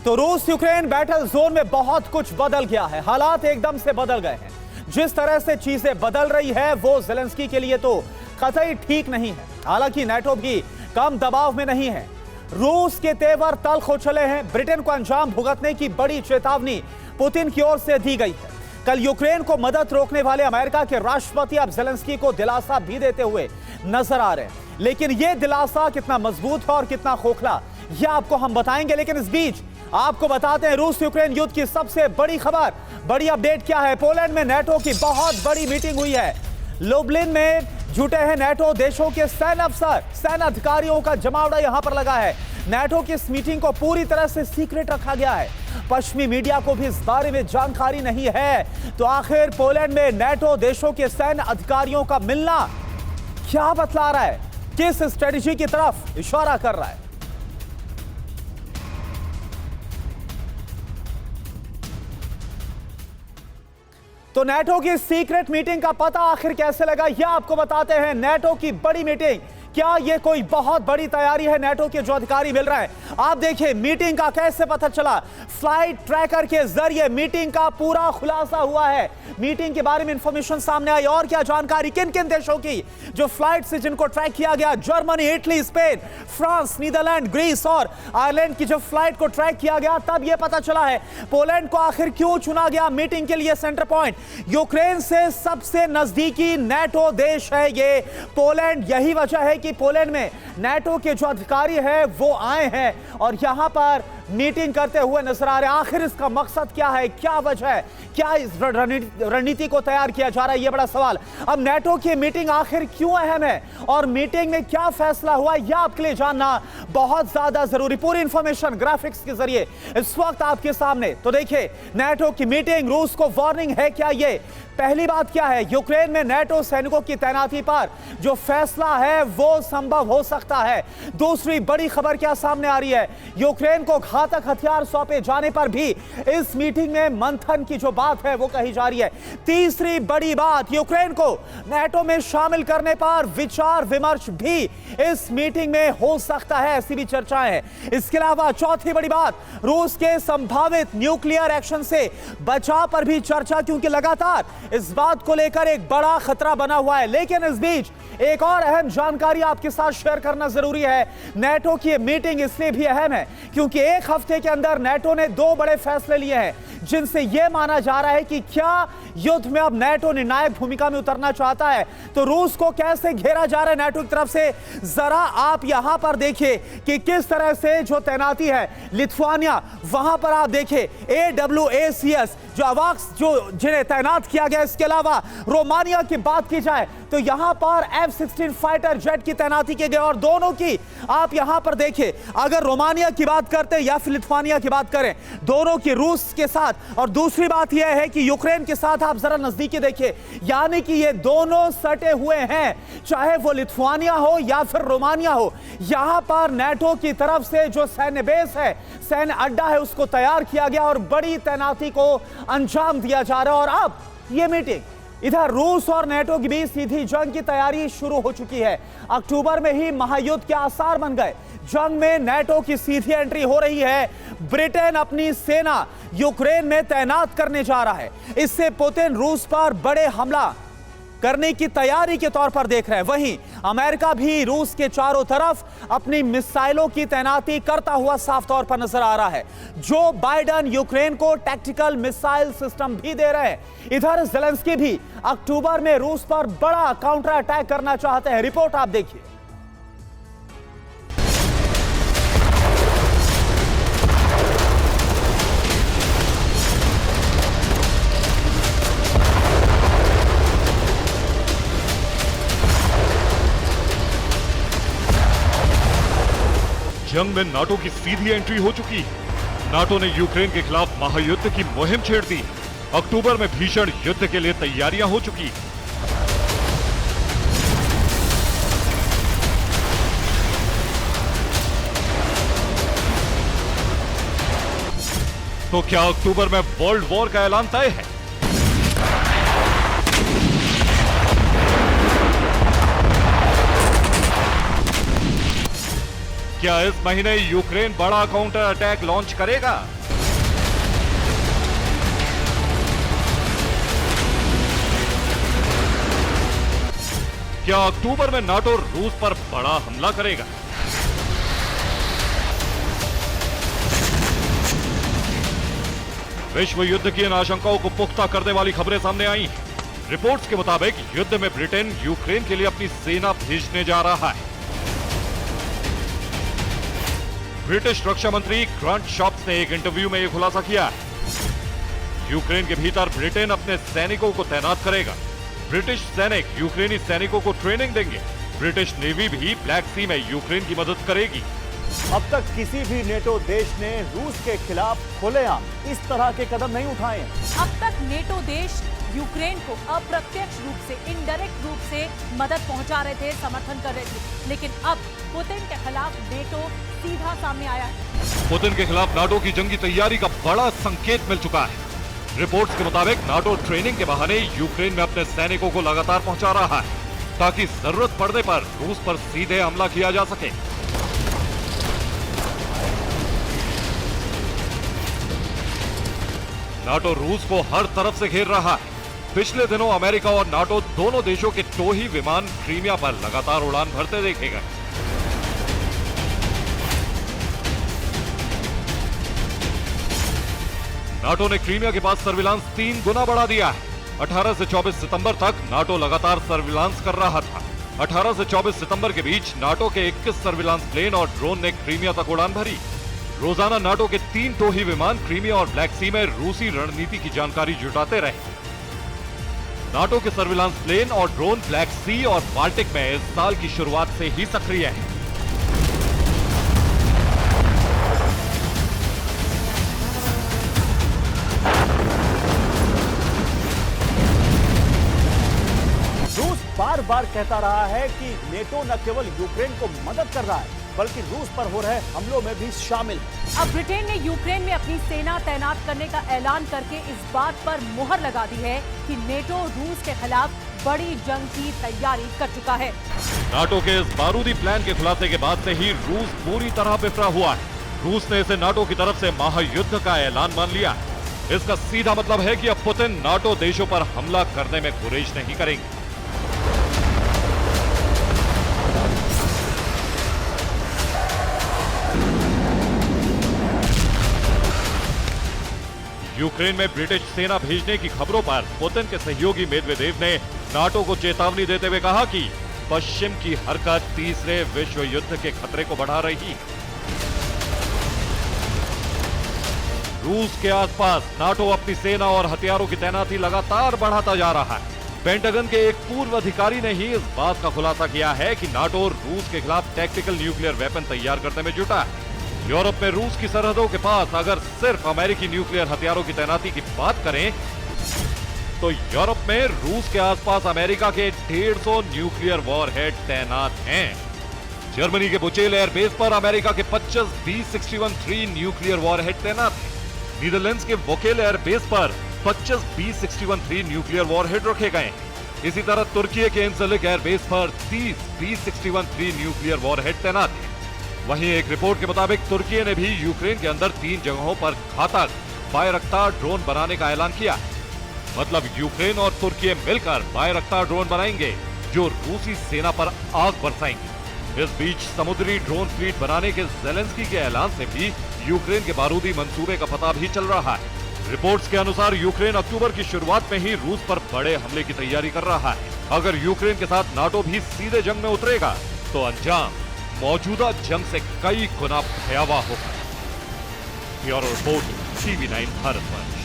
तो रूस Ukraine battle zone में बहुत कुछ बदल गया है। हालात एकदम से बदल गए हैं। जिस तरह से चीजें बदल रही है वो ज़ेलेंस्की के लिए तो कतई ठीक नहीं है। हालांकि नाटो भी कम दबाव में नहीं है। रूस के तेवर तल्ख हो चले हैं। ब्रिटेन को अंजाम भुगतने की बड़ी चेतावनी पुतिन की ओर से दी गई है। कल यूक्रेन को मदद रोकने वाले अमेरिका के राष्ट्रपति अब ज़ेलेंस्की को दिलासा भी देते हुए नजर आ रहे हैं। लेकिन यह दिलासा कितना मजबूत है और कितना खोखला, यह आपको हम बताएंगे। लेकिन इस बीच आपको बताते हैं रूस यूक्रेन युद्ध की सबसे बड़ी खबर, बड़ी अपडेट क्या है। पोलैंड में नाटो की बहुत बड़ी मीटिंग हुई है। लुब्लिन में जुटे हैं नाटो देशों के सैन्य अफसर, सैन्य अधिकारियों का जमावड़ा यहां पर लगा है। नाटो की इस मीटिंग को पूरी तरह से सीक्रेट रखा गया है। पश्चिमी मीडिया को भी इस बारे में जानकारी नहीं है। तो आखिर पोलैंड में नाटो देशों के सैन्य अधिकारियों का मिलना क्या बतला रहा है, किस स्ट्रेटजी की तरफ इशारा कर रहा है? तो नाटो की सीक्रेट मीटिंग का पता आखिर कैसे लगा, यह आपको बताते हैं। नाटो की बड़ी मीटिंग, क्या यह कोई बहुत बड़ी तैयारी है? नाटो के जो अधिकारी मिल रहे हैं, आप देखिए मीटिंग का कैसे पता चला। फ्लाइट ट्रैकर के जरिए मीटिंग का पूरा खुलासा हुआ है। मीटिंग के बारे में इंफॉर्मेशन सामने आई। और क्या जानकारी, किन किन देशों की जो फ्लाइट से जिनको ट्रैक किया गया, Germany, Italy, Spain, France, Netherlands, Greece और आयरलैंड की जो फ्लाइट को ट्रैक किया गया, तब यह पता चला है पोलैंड को आखिर क्यों चुना गया मीटिंग के लिए सेंटर पॉइंट। यूक्रेन से सबसे नजदीकी नाटो देश है ये पोलैंड। यही वजह है कि पोलैंड में नाटो के जो अधिकारी हैं वो आए हैं और यहां पर मीटिंग करते हुए नजर आ रहे हैं। आखिर इसका मकसद क्या है, क्या वजह है, क्या इस रणनीति को तैयार किया जा रहा है, यह बड़ा सवाल। अब नाटो की मीटिंग आखिर क्यों अहम है और मीटिंग में क्या फैसला हुआ, यह आपके लिए जानना बहुत ज्यादा जरूरी। पूरी इंफॉर्मेशन ग्राफिक्स के जरिए इस वक्त आपके सामने। तो देखिए, नाटो की मीटिंग, रूस को वार्निंग है क्या ये? पहली बात क्या है, यूक्रेन में नाटो सैनिकों की तैनाती पर जो फैसला है वो संभव हो सकता है। दूसरी बड़ी खबर क्या सामने आ रही है, यूक्रेन को घातक हथियार सौंपे जाने पर भी इस मीटिंग में मंथन की जो बात है वो कही जा रही है। तीसरी बड़ी बात, यूक्रेन को नाटो में शामिल करने पर विचार विमर्श भी इस मीटिंग में हो सकता है, ऐसी भी चर्चाएं हैं। इसके अलावा चौथी बड़ी बात, रूस के संभावित न्यूक्लियर एक्शन से बचाव पर भी चर्चा, क्योंकि लगातार इस बात को लेकर एक बड़ा खतरा बना हुआ है। लेकिन इस बीच एक और अहम जानकारी आपके साथ शेयर करना जरूरी है। नाटो की मीटिंग इसलिए भी अहम है क्योंकि एक हफ्ते के अंदर नाटो ने दो बड़े फैसले लिए हैं जिनसे यह माना जा रहा है कि क्या युद्ध में अब नाटो निर्णायक भूमिका में उतरना चाहता है। तो रूस को कैसे घेरा जा रहा है नाटो की तरफ से, जरा आप यहां पर देखिए कि किस तरह से जो तैनाती है। लिथुआनिया, वहां पर आप देखिए AWACS जो अवाक्स जो जिन्हें तैनात किया गया। इसके अलावा रोमानिया की बात की जाए तो यहां पर F-16 फाइटर जेट की तैनाती की गई और दोनों की आप यहां पर देखिए, अगर रोमानिया की बात करते हैं या फिर लिथुआनिया की बात करें, दोनों की रूस के साथ। और दूसरी बात यह है कि यूक्रेन के साथ आप जरा नजदीकी देखिए, यानी कि ये दोनों सटे हुए हैं, चाहे वो लिथुआनिया हो या फिर रोमानिया हो। यहां पर नाटो की तरफ से जो सैन्य बेस है, सैन्य अड्डा है, उसको तैयार किया गया और बड़ी तैनाती को अंजाम दिया जा रहा है। और अब ये मीटिंग, इधर रूस और नाटो के बीच सीधी जंग की तैयारी शुरू हो चुकी है। अक्टूबर में ही महायुद्ध के आसार बन गए। जंग में नाटो की सीधी एंट्री हो रही है। ब्रिटेन अपनी सेना यूक्रेन में तैनात करने जा रहा है। इससे पुतिन रूस पर बड़े हमला करने की तैयारी के तौर पर देख रहे हैं। वहीं अमेरिका भी रूस के चारों तरफ अपनी मिसाइलों की तैनाती करता हुआ साफ तौर पर नजर आ रहा है। जो बाइडेन यूक्रेन को टैक्टिकल मिसाइल सिस्टम भी दे रहे हैं। इधर ज़ेलेंस्की भी अक्टूबर में रूस पर बड़ा काउंटर अटैक करना चाहते हैं। रिपोर्ट आप देखिए। जंग में नाटो की सीधी एंट्री हो चुकी है। नाटो ने यूक्रेन के खिलाफ महायुद्ध की मुहिम छेड़ दी। अक्टूबर में भीषण युद्ध के लिए तैयारियां हो चुकी। तो क्या अक्टूबर में वर्ल्ड वॉर का ऐलान तय है? क्या इस महीने यूक्रेन बड़ा काउंटर अटैक लॉन्च करेगा? क्या अक्टूबर में नाटो रूस पर बड़ा हमला करेगा? विश्व युद्ध की इन आशंकाओं को पुख्ता करने वाली खबरें सामने आई हैं। रिपोर्ट्स के मुताबिक युद्ध में ब्रिटेन यूक्रेन के लिए अपनी सेना भेजने जा रहा है। ब्रिटिश रक्षा मंत्री ग्रांट शॉप्स ने एक इंटरव्यू में यह खुलासा किया है। यूक्रेन के भीतर ब्रिटेन अपने सैनिकों को तैनात करेगा। ब्रिटिश सैनिक यूक्रेनी सैनिकों को ट्रेनिंग देंगे। ब्रिटिश नेवी भी ब्लैक सी में यूक्रेन की मदद करेगी। अब तक किसी भी नेटो देश ने रूस के खिलाफ खुलेआम इस तरह के कदम नहीं उठाए हैं। अब तक नेटो देश यूक्रेन को अप्रत्यक्ष रूप से, इनडायरेक्ट रूप से मदद पहुंचा रहे थे, समर्थन कर रहे थे, लेकिन अब पुतिन के खिलाफ नेटो सीधा सामने आया है। पुतिन के खिलाफ नाटो की जंगी तैयारी का बड़ा संकेत मिल चुका है। रिपोर्ट्स के मुताबिक नाटो ट्रेनिंग के बहाने यूक्रेन में अपने सैनिकों को लगातार पहुंचा रहा है, ताकि जरूरत पड़ने पर रूस पर सीधे हमला किया जा सके। नाटो रूस को हर तरफ से घेर रहा है। पिछले दिनों अमेरिका और नाटो दोनों देशों के टोही विमान क्रीमिया पर लगातार उड़ान भरते देखे गए। नाटो ने क्रीमिया के पास सर्विलांस 3 गुना बढ़ा दिया है। 18 से 24 सितंबर तक नाटो लगातार सर्विलांस कर रहा था। 18 से 24 सितंबर के बीच नाटो के 21 सर्विलांस प्लेन और ड्रोन ने क्रीमिया तक उड़ान भरी। रोजाना नाटो के 3 टोही विमान क्रीमिया और ब्लैक सी में रूसी रणनीति की जानकारी जुटाते रहे। नाटो के सर्विलांस प्लेन और ड्रोन ब्लैक सी और बाल्टिक में इस साल की शुरुआत से ही सक्रिय है। रूस बार बार कहता रहा है कि नेटो न केवल यूक्रेन को मदद कर रहा है, बल्कि रूस पर हो रहे हमलों में भी शामिल है। अब ब्रिटेन ने यूक्रेन में अपनी सेना तैनात करने का ऐलान करके इस बात पर मुहर लगा दी है कि नेटो रूस के खिलाफ बड़ी जंग की तैयारी कर चुका है। नाटो के इस बारूदी प्लान के खुलासे के बाद से ही रूस पूरी तरह बिफरा हुआ है। रूस ने इसे नाटो की तरफ से महायुद्ध का ऐलान मान लिया है। इसका सीधा मतलब है कि अब पुतिन नाटो देशों पर हमला करने में गुरेज नहीं करेंगे। यूक्रेन में ब्रिटिश सेना भेजने की खबरों पर पुतिन के सहयोगी मेदवेदेव ने नाटो को चेतावनी देते हुए कहा कि पश्चिम की हरकत तीसरे विश्व युद्ध के खतरे को बढ़ा रही है। रूस के आसपास नाटो अपनी सेना और हथियारों की तैनाती लगातार बढ़ाता जा रहा है। पेंटागन के एक पूर्व अधिकारी ने ही इस बात का खुलासा किया है कि नाटो रूस के खिलाफ टैक्टिकल न्यूक्लियर वेपन तैयार करने में जुटा है। यूरोप में रूस की सरहदों के पास अगर सिर्फ अमेरिकी न्यूक्लियर हथियारों की तैनाती की बात करें तो यूरोप में रूस के आसपास अमेरिका के 150 न्यूक्लियर वॉरहेड तैनात हैं। जर्मनी के बुचेल एयरबेस पर अमेरिका के 25 B-61-3 न्यूक्लियर वॉरहेड तैनात हैं। नीदरलैंड्स के वोकेल एयरबेस पर 25 B-61-3 न्यूक्लियर वॉरहेड रखे गए। इसी तरह तुर्की के इंसलिक एयरबेस पर 30 B-61-3 न्यूक्लियर वॉरहेड तैनात हैं। वहीं एक रिपोर्ट के मुताबिक तुर्की ने भी यूक्रेन के अंदर 3 जगहों पर घातक बायरक्तार ड्रोन बनाने का ऐलान किया। मतलब यूक्रेन और तुर्की मिलकर बायरक्तार ड्रोन बनाएंगे जो रूसी सेना पर आग बरसाएंगे। इस बीच समुद्री ड्रोन फ्लीट बनाने के ज़ेलेंस्की के ऐलान से भी यूक्रेन के बारूदी मंसूबे का पता भी चल रहा है। रिपोर्ट्स के अनुसार यूक्रेन अक्टूबर की शुरुआत में ही रूस पर बड़े हमले की तैयारी कर रहा है। अगर यूक्रेन के साथ नाटो भी सीधे जंग में उतरेगा तो अंजाम मौजूदा जंग से कई गुना भयावह होगा। ब्यूरो रिपोर्ट TV9 भारत पर।